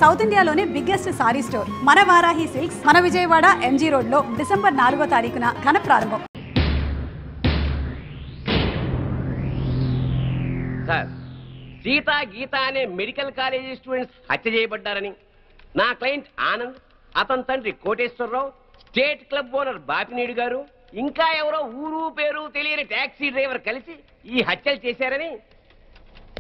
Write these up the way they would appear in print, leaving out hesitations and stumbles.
South ఇండియాలోనే biggest sorry store మన Varahi silks మన విజయవాడ ఎంజీ రోడ్ లో డిసెంబర్ 4వ తారీఖున ఘన ప్రారంభం. సార్, సీతా గీత అనే మెడికల్ కాలేజీ స్టూడెంట్స్ హత్య చేయబడ్డారని నా క్లయింట్ ఆనంద్, అతని తండ్రి Koteswararao, state club owner Bapineedu గారు, ఇంకా ఎవరో ఊరు పేరు తెలియని ట్యాక్సీ డ్రైవర్ కలిసి ఈ హత్యలు చేశారని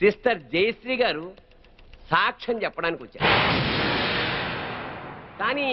సిస్టర్ జయశ్రీ గారు సాక్ష్యం చెప్పడానికి వచ్చారు. కానీ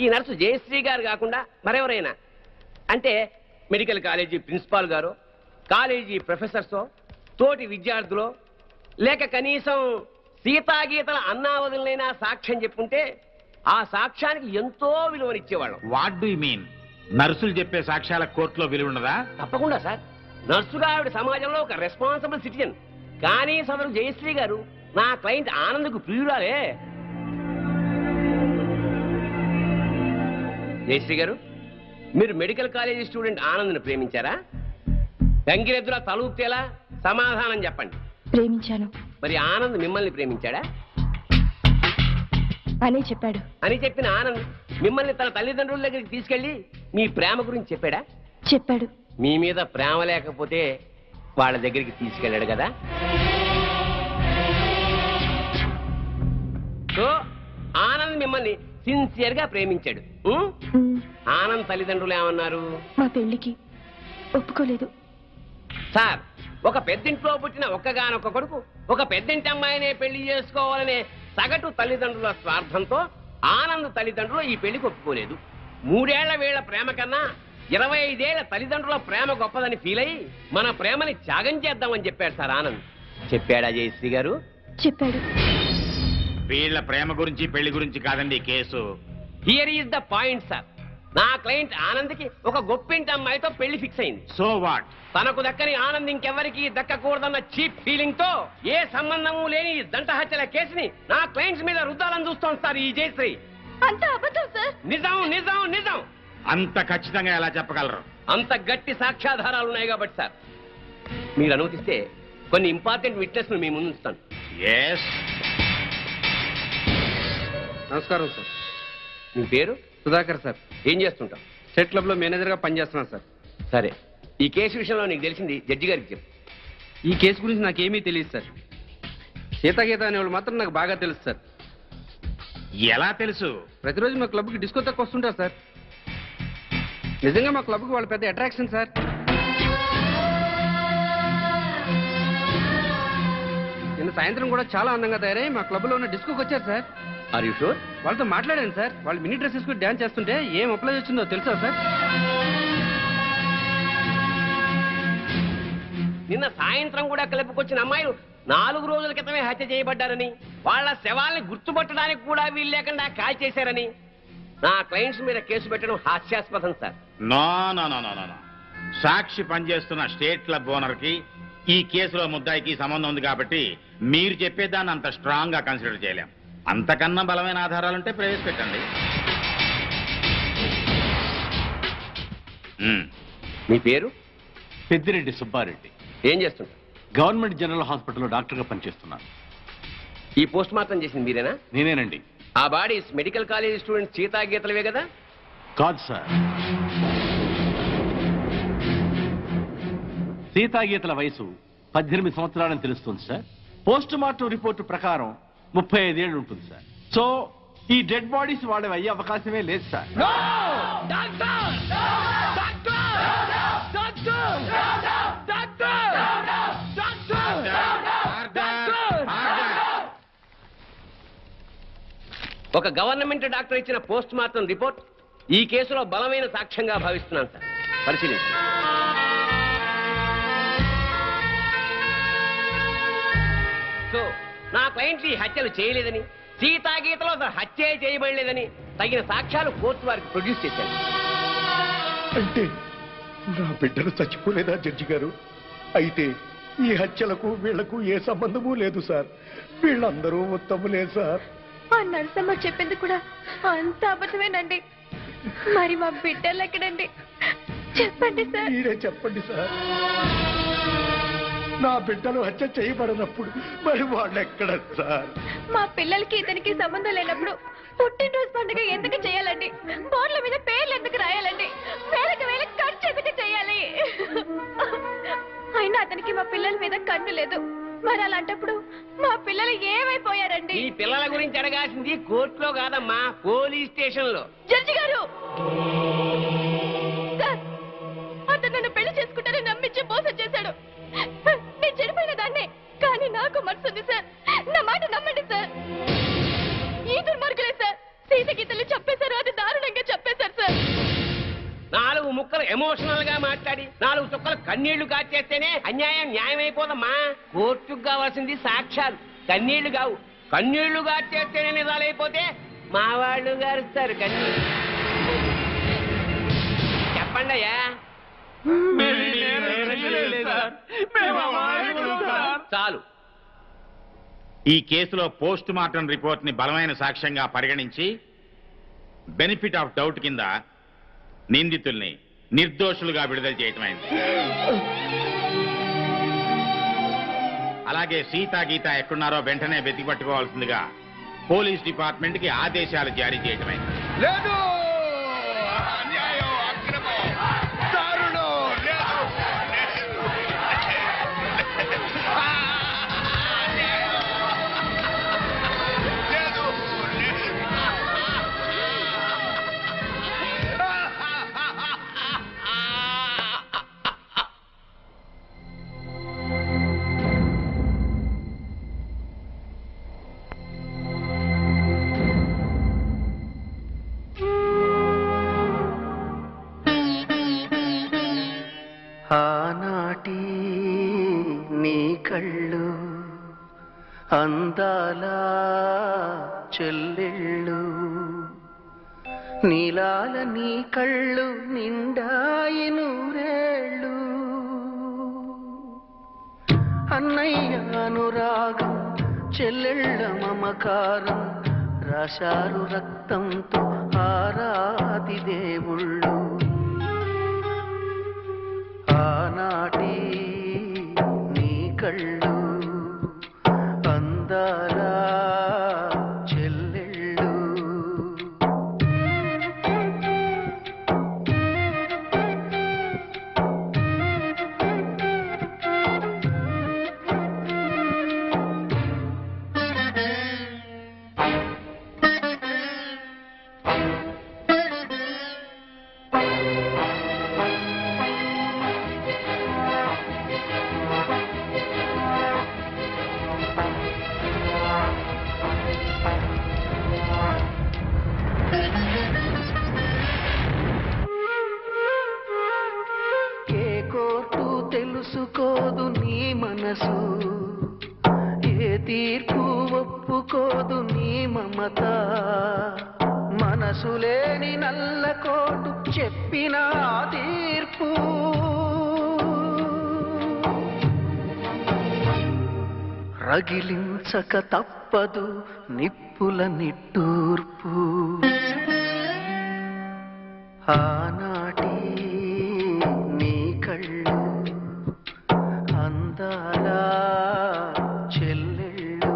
ఈ నర్సు జయశ్రీ గారు కాకుండా మరెవరైనా, అంటే మెడికల్ కాలేజీ ప్రిన్సిపాల్ గారు, కాలేజీ ప్రొఫెసర్సో, తోటి విద్యార్థులు, లేక కనీసం సీతాగీతల అన్నావదులైనా సాక్ష్యం చెప్పుంటే ఆ సాక్ష్యానికి ఎంతో విలువనిచ్చేవాళ్ళం. What do you mean? నర్సులు చెప్పే సాక్ష్యాల కోర్టులో విలువ ఉండదా? తప్పకుండా సార్. నర్సుగా ఆవిడ సమాజంలో ఒక రెస్పాన్సిబుల్ సిటిజన్. కానీ సదరు జయశ్రీ గారు నా క్లయింట్ ఆనంద్కు ప్రియురాలే. జయశ్రీ గారు, మీరు మెడికల్ కాలేజీ స్టూడెంట్ ఆనంద్ను ప్రేమించారా? గంగిరెద్దులా తలూపుతేలా సమాధానం చెప్పండి. ప్రేమించాను. మరి ఆనంద్ మిమ్మల్ని ప్రేమించాడా? అనే చెప్పాడు. అని చెప్పిన ఆనంద్ మిమ్మల్ని తన తల్లిదండ్రుల దగ్గరికి తీసుకెళ్లి మీ ప్రేమ గురించి చెప్పాడా? చెప్పాడు. మీ మీద ప్రేమ లేకపోతే వాళ్ళ దగ్గరికి తీసుకెళ్ళాడు కదా. సో ఆనంద్ మిమ్మల్ని సిన్సియర్ గా ప్రేమించాడు. ఆనంద్ తల్లిదండ్రులు ఏమన్నారు? మా పెళ్లికి ఒప్పుకోలేదు. సార్, ఒక పెద్దింట్లో పుట్టిన ఒక్కగానొక్క కొడుకు ఒక పెద్దింటి అమ్మాయినే పెళ్లి చేసుకోవాలనే సగటు తల్లిదండ్రుల స్వార్థంతో ఆనంద్ తల్లిదండ్రులు ఈ పెళ్లికి ఒప్పుకోలేదు. 3 ఏళ్ల వీళ్ల ప్రేమ కన్నా 25 ఏళ్ల తల్లిదండ్రుల ప్రేమ గొప్పదని ఫీల్ అయ్యి మన ప్రేమని త్యాగం చేద్దామని చెప్పాడు సార్ ఆనంద్. చెప్పాడా జయశ్రీ గారు? చెప్పాడు. వీళ్ళ ప్రేమ గురించి పెళ్లి గురించి కాదండి case. Here is the point sir. నా క్లయింట్ ఆనంద్కి ఒక గొప్పింటి అమ్మాయితో పెళ్లి ఫిక్స్ అయింది. So what? తనకు దక్కని ఆనంద్ ఇంకెవరికి దక్కకూడదన్న చీప్ ఫీలింగ్ తో ఏ సంబంధము లేని దంట హత్యల కేసుని నా క్లయింట్స్ మీద రుద్దాలని చూస్తోంది సార్ ఈ జయశ్రీ. అంత అబద్ధం సార్. నిజం నిజం నిజం. అంత ఖచ్చితంగా ఎలా చెప్పగలరు? అంత గట్టి సాక్ష్యాధారాలు ఉన్నాయి కాబట్టి సార్, మీరు అనుమతిస్తే కొన్ని ఇంపార్టెంట్ విట్నెస్ ను మీ ముందు ఉంచుతాను. ఎస్. నమస్కారం సార్. మీ పేరు? సుధాకర్ సార్. ఏం చేస్తుంటాం? స్టేట్ క్లబ్ లో మేనేజర్ గా పనిచేస్తున్నాను సార్. సరే, ఈ కేసు విషయంలో నీకు తెలిసింది జడ్జి గారికి చెప్పు. ఈ కేసు గురించి నాకేమీ తెలియదు సార్. సీతాగీత అనేవాళ్ళు మాత్రం నాకు బాగా తెలుసు సార్. ఎలా తెలుసు? ప్రతిరోజు మా క్లబ్కి డిస్కో తక్కువ వస్తుంటారు సార్. నిజంగా మా క్లబ్కి వాళ్ళు పెద్ద అట్రాక్షన్ సార్. నిన్న సాయంత్రం కూడా చాలా అందంగా తయారై మా క్లబ్ లో ఉన్న డిస్కోకి వచ్చారు సార్. Are you sure? వాళ్ళతో మాట్లాడాను సార్. వాళ్ళు మినీ డ్రెస్ వేసుకుని డ్యాన్స్ చేస్తుంటే ఏం అప్లై వచ్చిందో తెలుసా సార్? నిన్న సాయంత్రం కూడా క్లబ్కి అమ్మాయిలు 4 రోజుల క్రితమే హత్య చేయబడ్డారని, వాళ్ళ శవాల్ని గుర్తుపట్టడానికి కూడా వీలు లేకుండా కాల్ చేశారని నా క్లయింట్స్ మీద కేసు పెట్టడం హాస్యాస్పదం sir. No no no no no. సాక్షి పనిచేస్తున్న స్టేట్ క్లబ్ ఓనర్ కి ఈ కేసులో ముద్దాయికి సంబంధం ఉంది కాబట్టి మీరు చెప్పేదాన్ని అంత స్ట్రాంగ్ గా కన్సిడర్ చేయలేం. అంతకన్నా బలమైన ఆధారాలుంటే ప్రవేశపెట్టండి. మీ పేరు? పెద్దిరెడ్డి సుబ్బారెడ్డి. ఏం చేస్తుంటారు? గవర్నమెంట్ జనరల్ హాస్పిటల్లో డాక్టర్గా పనిచేస్తున్నాను. ఈ పోస్ట్ మార్టం చేసింది మీరేనా? నేనేనండి. ఆ బాడీస్ మెడికల్ కాలేజ్ స్టూడెంట్ సీతాగీతలవే కదా? కాదు సార్, సీతాగీతల వయసు 18 సంవత్సరాలని తెలుస్తుంది సార్. పోస్ట్ మార్టం రిపోర్టు ప్రకారం 35 ఏళ్ళు ఉంటుంది సార్. సో ఈ డెడ్ బాడీస్ వాళ్ళవి అయ్యే అవకాశమే లేదు సార్. ఒక గవర్నమెంట్ డాక్టర్ ఇచ్చిన పోస్ట్ మార్టం రిపోర్ట్ ఈ కేసులో బలమైన సాక్ష్యంగా భావిస్తున్నాను సార్. పరిశీలించండి. సో నా క్లయింట్ ఈ హత్యలు చేయలేదని, సీతాగీతలో అసలు హత్య చేయబడలేదని తగిన సాక్ష్యాలు కోర్టు వారికి ప్రొడ్యూస్ చేశారు. అంటే నా బిడ్డలు చచ్చిపోలేదా జడ్జి గారు? అయితే ఈ హత్యలకు వీళ్లకు ఏ సంబంధము లేదు సార్. వీళ్ళందరూ ఉత్తములే సార్. ఆ నరసమ్మ చెప్పింది కూడా అంత అబద్ధమేనండి. మరి మా బిడ్డలు ఎక్కడండి? చెప్పండి సార్. మీరే చెప్పండి సార్. నా బిడ్డలు హత్య చేయబడినప్పుడు మరి వాళ్ళు ఎక్కడ సార్? మా పిల్లలకి ఇతనికి సంబంధం లేనప్పుడు పుట్టినరోజు పండుగ ఎందుకు చేయాలండి? బోర్ల మీద పేర్లు ఎందుకు రాయాలండి? వేలకు వేల ఖర్చు ఎందుకు చేయాలి? అయినా అతనికి మా పిల్లల మీద కన్ను లేదు. మరి అలాంటప్పుడు మా పిల్లలు ఏమైపోయారండి? ఈ పిల్లల గురించి అడగాల్సింది కోర్టులో కాదమ్మా, పోలీస్ స్టేషన్ లో. జడ్జి గారు, సార్, అతను నన్ను పెళ్లి చేసుకుంటానని నమ్మించి మోసం చేశాడు. నేను చెడిపోయిన దాన్నే, కానీ నాకు మనసుంది సార్. నా మాట నమ్మండి సార్. ఈ దుర్మార్గులే సార్ సీత గీతలు చెప్పేశారు. అది దారుణంగా చెప్పేశారు సార్. 4 ముక్కలు ఎమోషనల్ గా మాట్లాడి 4 చుక్కలు కన్నీళ్లు కాచేస్తేనే అన్యాయం న్యాయమైపోదమ్మా. కోర్టుకు కావాల్సింది సాక్ష్యాలు, కన్నీళ్లు కావు. కన్నీళ్లు కాచేస్తేనే నిజాలైపోతే మా వాళ్ళు గారుస్తారు కన్నీళ్ళు. చెప్పండి అయ్యా. చాలు. ఈ కేసులో పోస్ట్ మార్టం రిపోర్ట్ ని బలమైన సాక్ష్యంగా పరిగణించి బెనిఫిట్ ఆఫ్ డౌట్ కింద నిందితుల్ని నిర్దోషులుగా విడుదల చేయటమైంది. అలాగే సీతా గీత ఎక్కడున్నారో వెంటనే వెతికి పట్టుకోవాల్సిందిగా పోలీస్ డిపార్ట్మెంట్ కి ఆదేశాలు జారీ చేయటమైంది. లేదు, అన్యాయం, అక్రమం, దారుణం, లేదు, ఆనాటి నీ కళ్ళు అందాల చెల్లెళ్ళు, నీలాల నీ కళ్ళు నిండాయి నూరేళ్ళు. అన్నయ్య అనురాగం చెల్లెళ్ళ మమకారం రాశారు రక్తంతో ఆరాతి దేవుళ్ళు. ఆనాటి నీ కళ్ళు అందాల చెల్లెళ్ళు. తెలుసుకోదు నీ మనసు, ఏ తీర్పు ఒప్పుకోదు నీ మమత. మనసు లేని నల్లకోటు చెప్పిన తీర్పు రగిలించక తప్పదు నిప్పుల నిట్టూర్పు. ఆనాటి నీ కళ్ళు అందాల చెల్లెళ్ళు.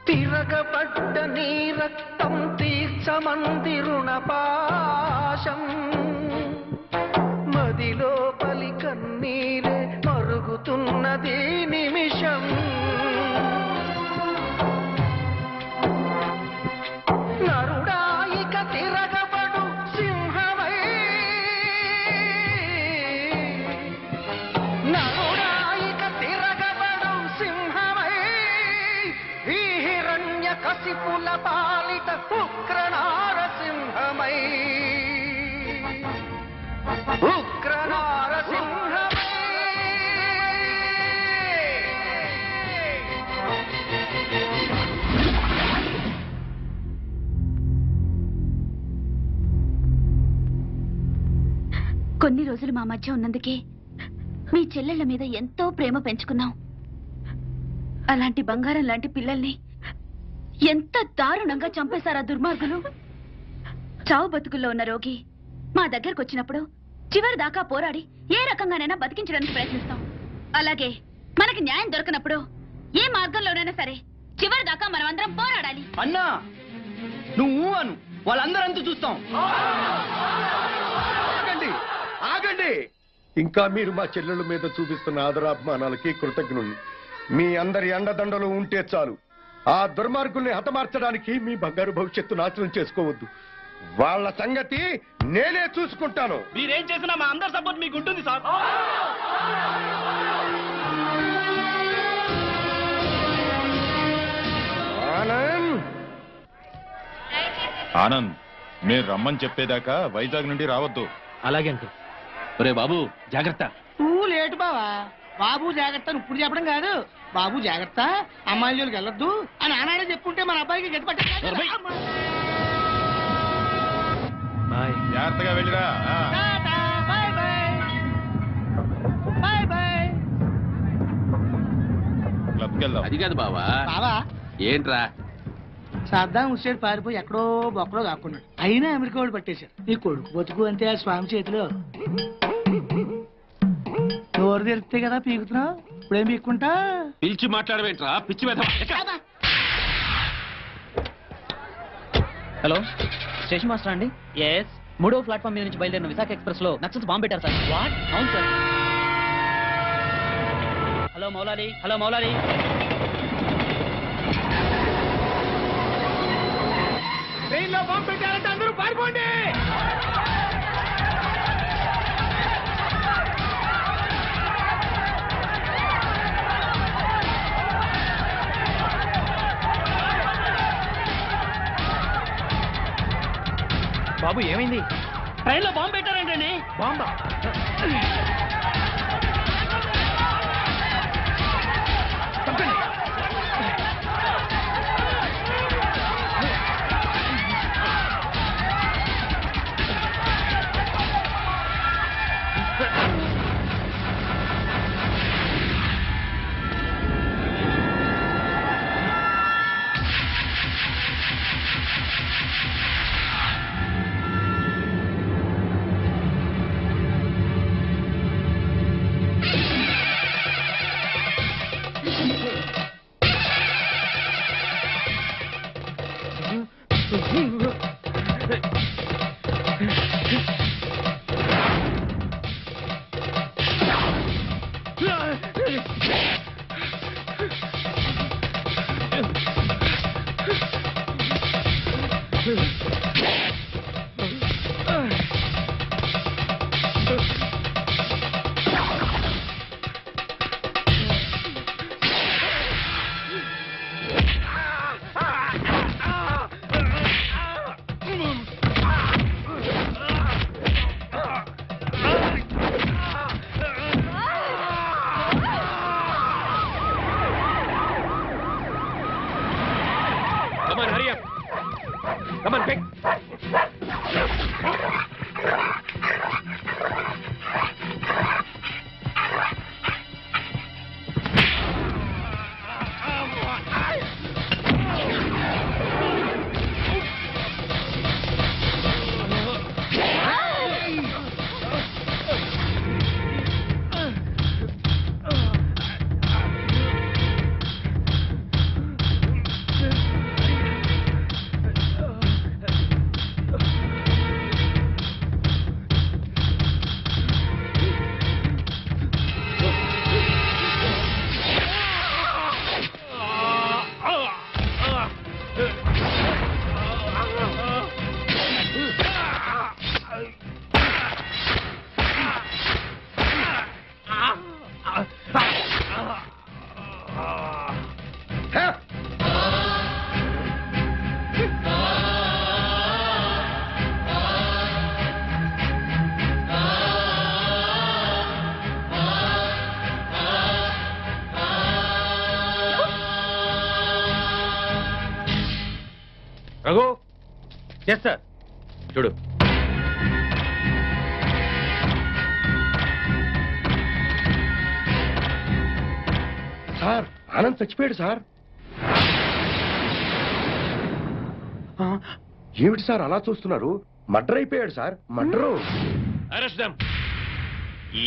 తిరగబడ్డ నీ రక్తం తీర్చమంది రుణపాశం. మదిలోపలి కన్నీరే మరుగుతున్నది నిమిషం. నరుడాయిక తిరగబడు సింహమై, నరుడాయిక తిరగబడు సింహమై, ఈ హిరణ్య కసిపుల పాలిట ఉగ్రనార సింహమై, ఉగ్రనార సింహమై. కొన్ని రోజులు మా మధ్య ఉన్నందుకే మీ చెల్లెళ్ళ మీద ఎంతో ప్రేమ పెంచుకున్నాం. అలాంటి బంగారం లాంటి పిల్లల్ని ఎంత దారుణంగా చంపేశారా దుర్మార్గులు. చావు బతుకుల్లో ఉన్న రోగి మా దగ్గరకు వచ్చినప్పుడు చివరి దాకా పోరాడి ఏ రకంగానైనా బతికించడానికి ప్రయత్నిస్తాం. అలాగే మనకి న్యాయం దొరకనప్పుడు ఏ మార్గంలోనైనా సరే చివరి దాకా మనమందరం పోరాడాలి. అన్నా నువ్వు అను, వాళ్ళందరంతా చూస్తాం. ఆగండి ఆగండి. ఇంకా మీరు మా చెల్లెళ్ళ మీద చూపిస్తున్న ఆదరాభిమానాలకి కృతజ్ఞుణ్ణి. మీ అందరి అండదండలు ఉంటే చాలు. ఆ దుర్మార్గుల్ని హతమార్చడానికి మీ బంగారు భవిష్యత్తు నాశనం చేసుకోవద్దు. వాళ్ళ సంగతి నేనే చూసుకుంటాను. మీరేం చేసినా మా అందరి సపోర్ట్ మీకు ఉంటుంది సార్. ఆనంద్, ఆనంద్, మీరు రమ్మని చెప్పేదాకా వైజాగ్ నుండి రావద్దు. అలాగే అంకుల్. ఒరే బాబు జాగ్రత్త. నువ్వు లేటు బావా. బాబు జాగ్రత్త ఇప్పుడు చెప్పడం కాదు. బాబు జాగ్రత్త, అమ్మాయిల జోలికి వెళ్ళొద్దు అని ఆనాడే చెప్పుంటే మన అబ్బాయికి గతి పట్టే. జాగ్రత్తగా వెళ్ళిరా. Bye bye. Bye bye. క్లబ్కి వెళ్దాం. అది కాదు బావా. బావా ఏంట్రా? సద్దాం హుస్సేన్ పారిపోయి ఎక్కడో బొక్కలో కాకున్నాడు. అయినా అమెరికా వాడు పట్టేశారు. నీ కొడుకు బతుకు అంతే ఆ స్వామి చేతిలో. నోరు తెరిస్తే కదా పీకుతున్నావు. ఇప్పుడేం పీక్కుంటా? పిలిచి మాట్లాడవేంట్రా పిచ్చి మీద. హలో, స్టేషన్ మాస్టర్ అండి? ఎస్. 3వ ప్లాట్ఫామ్ మీద నుంచి బయలుదేరిన విశాఖ ఎక్స్ప్రెస్ లో నక్సల్స్ బాంబు పెట్టారు సార్. వాట్? అవును sir. Hello Moulali, hello Moulali. ట్రైన్లో బాంబు పెట్టారంటే అందరూ పారిపోండి. బాబు ఏమైంది? ట్రైన్లో బాంబు పెట్టారంటండి. బాంబా? Come on, hurry up. Come on, quick. Raghu, yes sir. చూడు, సార్ ఆనంద్ చచ్చిపోయాడు సార్. ఏమిటి సార్ అలా చూస్తున్నారు? మర్డర్ అయిపోయాడు సార్, మర్డరు. ఈ